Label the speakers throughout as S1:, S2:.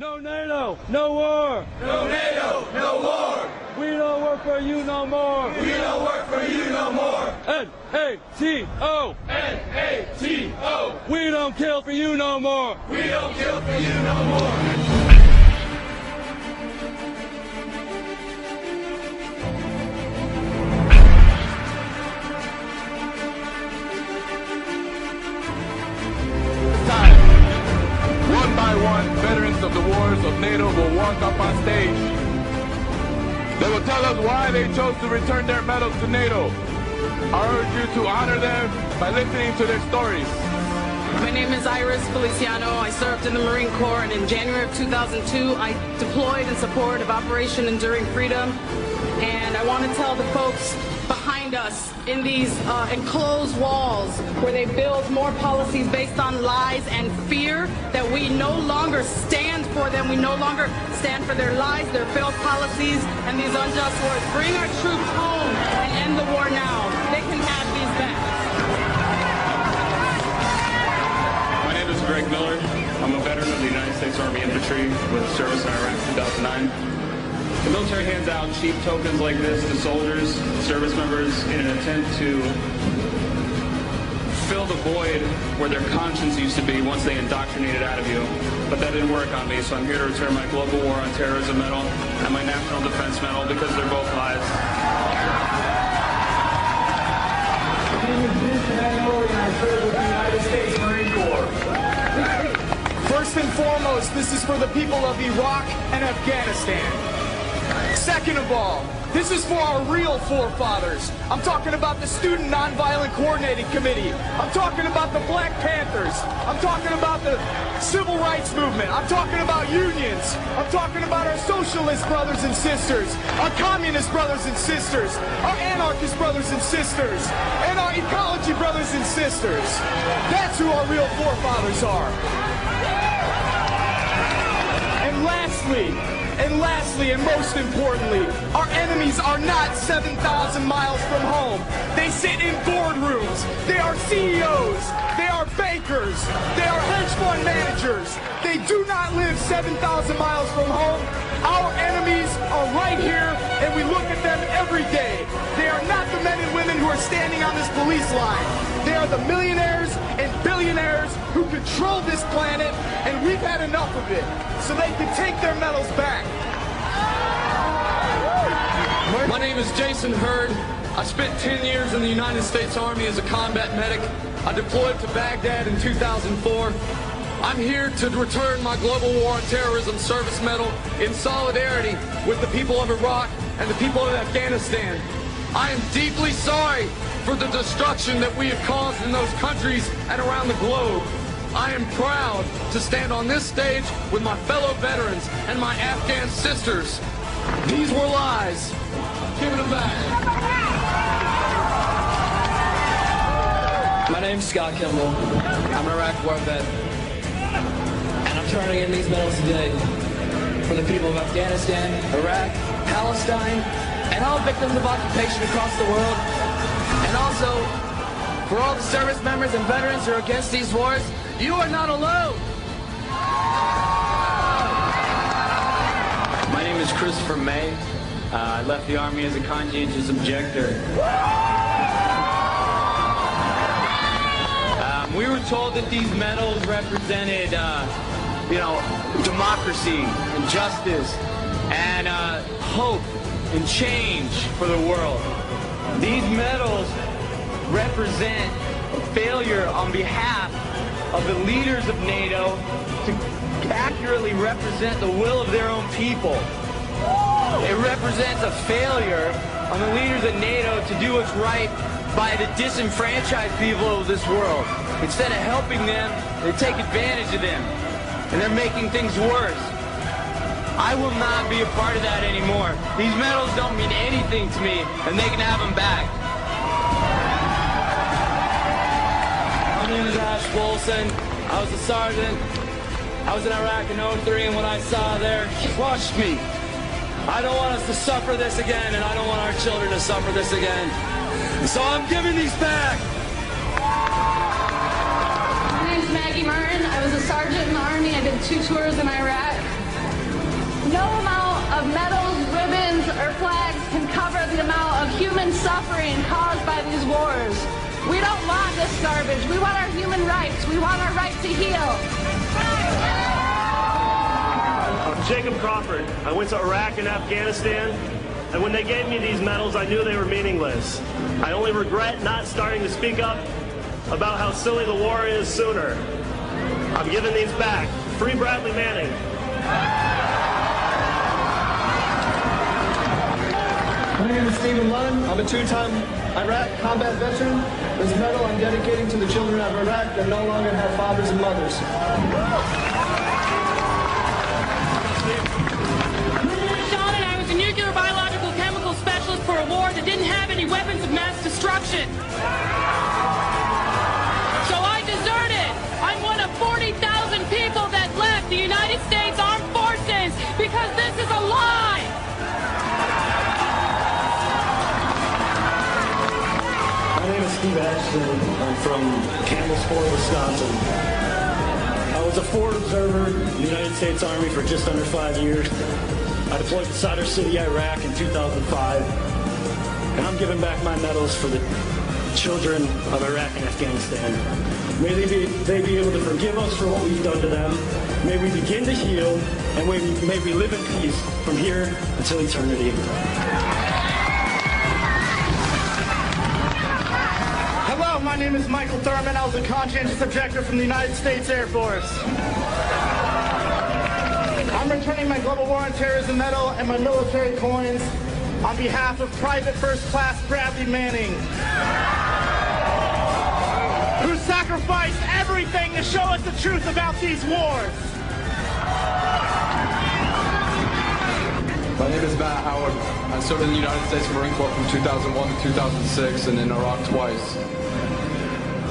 S1: No NATO, no war.
S2: No NATO, no war.
S1: We don't work for you no more.
S2: We don't work for you no more.
S1: N-A-T-O.
S2: N-A-T-O.
S1: We don't kill for you no more.
S2: We don't kill for you no more.
S3: One by one, veterans of the wars of NATO will walk up on stage. They will tell us why they chose to return their medals to NATO. I urge you to honor them by listening to their stories.
S4: My name is Iris Feliciano. I served in the Marine Corps, and in January of 2002, I deployed in support of Operation Enduring Freedom. And I want to tell the folks behind us in these enclosed walls where they build more policies based on lies and fear that we no longer stand for them. We no longer stand for their lies, their failed policies, and these unjust wars. Bring our troops home and end the war now. They can have these back.
S5: My name is Greg Miller. I'm a veteran of the United States Army Infantry with service in Iraq 2009. The military hands out cheap tokens like this to soldiers, service members, in an attempt to fill the void where their conscience used to be once they indoctrinated out of you. But that didn't work on me, so I'm here to return my Global War on Terrorism medal and my National Defense medal because they're both lies.
S6: My name is Bruce Manuel, and I serve with the United States Marine Corps. First and foremost, this is for the people of Iraq and Afghanistan. Second of all, this is for our real forefathers. I'm talking about the Student Nonviolent Coordinating Committee. I'm talking about the Black Panthers. I'm talking about the Civil Rights Movement. I'm talking about unions. I'm talking about our socialist brothers and sisters, our communist brothers and sisters, our anarchist brothers and sisters, and our ecology brothers and sisters. That's who our real forefathers are. And lastly, and most importantly, our enemies are not 7,000 miles from home. They sit in boardrooms. They are CEOs. They are bankers. They are hedge fund managers. They do not live 7,000 miles from home. Our enemies are right here, and we look at them every day. They are not the men and women who are standing on this police line. They are the millionaires and billionaires who control this planet, and we've had enough of it, so they can take their medals back.
S7: My name is Jason Hurd. I spent 10 years in the United States Army as a combat medic. I deployed to Baghdad in 2004. I'm here to return my Global War on Terrorism service medal in solidarity with the people of Iraq and the people of Afghanistan. I am deeply sorry for the destruction that we have caused in those countries and around the globe. I am proud to stand on this stage with my fellow veterans and my Afghan sisters. These were lies. Give them back.
S8: My name's Scott Kimball. I'm an Iraq war vet. And I'm turning in these medals today for the people of Afghanistan, Iraq, Palestine, and all victims of occupation across the world. And also, for all the service members and veterans who are against these wars, you are not alone.
S5: My name is Christopher May. I left the Army as a conscientious objector. We were told that these medals represented, democracy and justice and hope and change for the world. These medals represent a failure on behalf of the leaders of NATO to accurately represent the will of their own people. It represents a failure on the leaders of NATO to do what's right by the disenfranchised people of this world. Instead of helping them, they take advantage of them, and they're making things worse. I will not be a part of that anymore. These medals don't mean anything to me, and they can have them back.
S8: My name is Ash Bolson. I was a sergeant. I was in Iraq in 03, and what I saw there crushed me. I don't want us to suffer this again, and I don't want our children to suffer this again. So I'm giving these back.
S9: My name's Maggie Martin. I was a sergeant in the Army. I did 2 tours in Iraq. No amount of medals, ribbons, or flags can cover the amount of human suffering caused by these wars. We don't want this garbage. We want our human rights. We want our right to heal.
S10: I'm Jacob Crawford. I went to Iraq and Afghanistan, and when they gave me these medals, I knew they were meaningless. I only regret not starting to speak up about how silly the war is sooner. I'm giving these back. Free Bradley Manning.
S11: My name is Stephen Lunn. I'm a two-time Iraq combat veteran. This medal I'm dedicating to the children of Iraq that no longer have fathers and mothers.
S12: Sean and I was a nuclear, biological, chemical specialist for a war that didn't have any weapons of mass destruction. So I deserted. I'm one of 40,000 people that left the United States Armed Forces because this is a lie.
S13: My name is Steve Ashton. I'm from Campbellsport, Wisconsin. I was a forward observer in the United States Army for just under 5 years. I deployed to Sadr City, Iraq in 2005. And I'm giving back my medals for the children of Iraq and Afghanistan. May they be able to forgive us for what we've done to them. May we begin to heal, and may we live in peace from here until eternity.
S11: Hello, my name is Michael Thurman. I was a conscientious objector from the United States Air Force. I'm returning my Global War on Terrorism medal and my military coins on behalf of Private First Class Bradley Manning, who sacrificed everything to show us the truth about these wars.
S14: My name is Matt Howard. I served in the United States Marine Corps from 2001 to 2006 and in Iraq twice.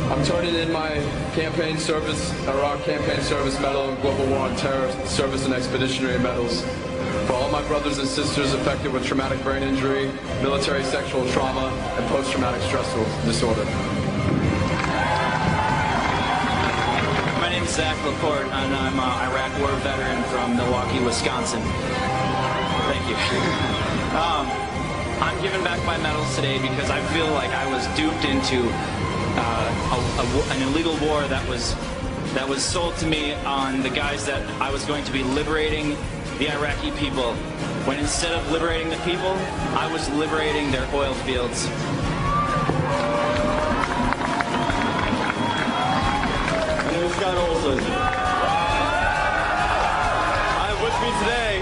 S14: I'm turning in my campaign service, Iraq campaign service medal, and Global War on Terror service and expeditionary medals for all my brothers and sisters affected with traumatic brain injury, military sexual trauma, and post-traumatic stress disorder.
S15: My name is Zach Laporte, and I'm an Iraq War veteran from Milwaukee, Wisconsin. Thank you. I'm giving back my medals today because I feel like I was duped into an illegal war that was sold to me on the guise that I was going to be liberating the Iraqi people, when instead of liberating the people, I was liberating their oil fields.
S16: My name is Scott Olson. I'm with me today.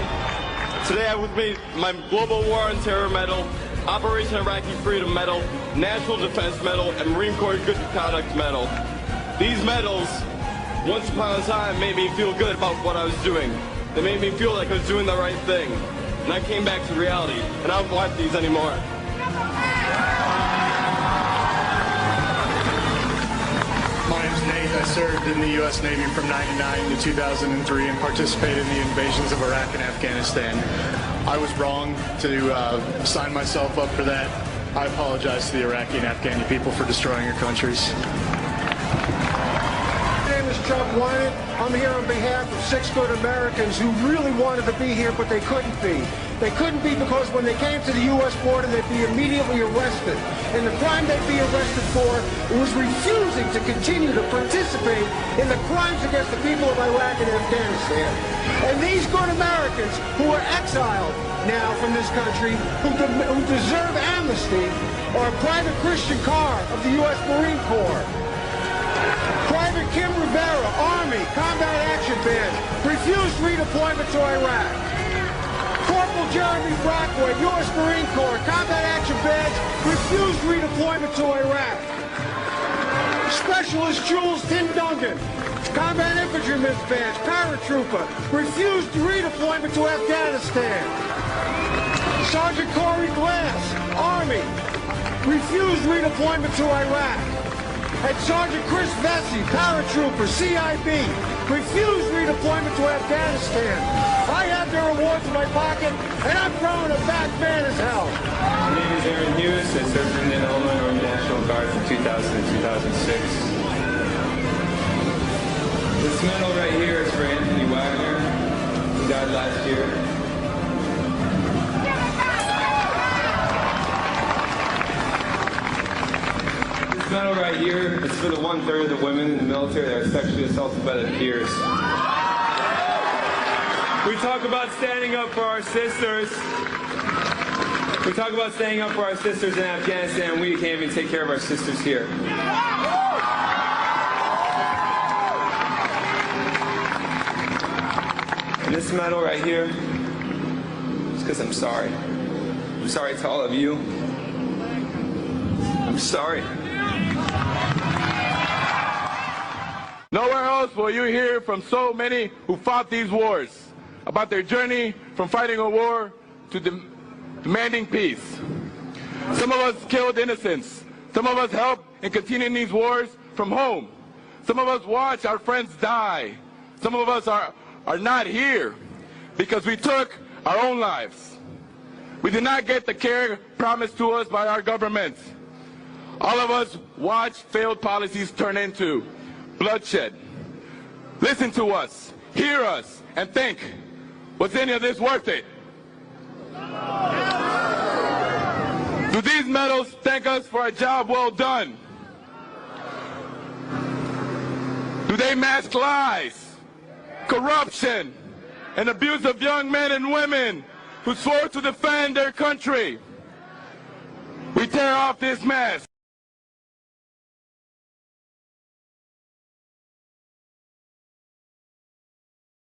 S16: Today I have with me my Global War on Terror medal, Operation Iraqi Freedom medal, National Defense medal, and Marine Corps Good Conduct medal. These medals, once upon a time, made me feel good about what I was doing. They made me feel like I was doing the right thing. And I came back to reality, and I don't want these anymore.
S17: My name's Nate. I served in the U.S. Navy from 99 to 2003 and participated in the invasions of Iraq and Afghanistan. I was wrong to sign myself up for that. I apologize to the Iraqi and Afghani people for destroying your countries.
S18: My name is Chuck Wyatt. I'm here on behalf of 6 good Americans who really wanted to be here, but they couldn't be. They couldn't be because when they came to the U.S. border, they'd be immediately arrested. And the crime they'd be arrested for was refusing to continue to participate in the crimes against the people of Iraq and Afghanistan. And these good Americans who are exiled now from this country, who deserve amnesty, are Private Christian Carr of the U.S. Marine Corps, Private Kim Rivera, Army, Combat Action Band, refused redeployment to Iraq. Corporal Jeremy Brockway, U.S. Marine Corps, Combat Action Band, refused redeployment to Iraq. Specialist Jules Tim Dungan, Combat Infantryman's Badge, paratrooper, refused redeployment to Afghanistan. Sergeant Corey Glass, Army, refused redeployment to Iraq. And Sergeant Chris Vesey, paratrooper, CIB, refused redeployment to Afghanistan. I have their awards in my pocket, and I'm throwing them back mad as hell.
S19: My name is Aaron Hughes. I served in the Illinois Army National Guard from 2000 to 2006. This medal right here is for Anthony Wagner, who died last year. This medal right here is for the 1/3 of the women in the military that are sexually assaulted by their peers. We talk about standing up for our sisters. We talk about standing up for our sisters in Afghanistan. We can't even take care of our sisters here. And this medal right here is because I'm sorry. I'm sorry to all of you. I'm sorry.
S3: Nowhere else will you hear from so many who fought these wars about their journey from fighting a war to demanding peace. Some of us killed innocents. Some of us helped in continuing these wars from home. Some of us watched our friends die. Some of us are not here because we took our own lives. We did not get the care promised to us by our government. All of us watched failed policies turn into bloodshed. Listen to us, hear us, and think, was any of this worth it? Do these medals thank us for a job well done? Do they mask lies, corruption, and abuse of young men and women who swore to defend their country? We tear off this mask.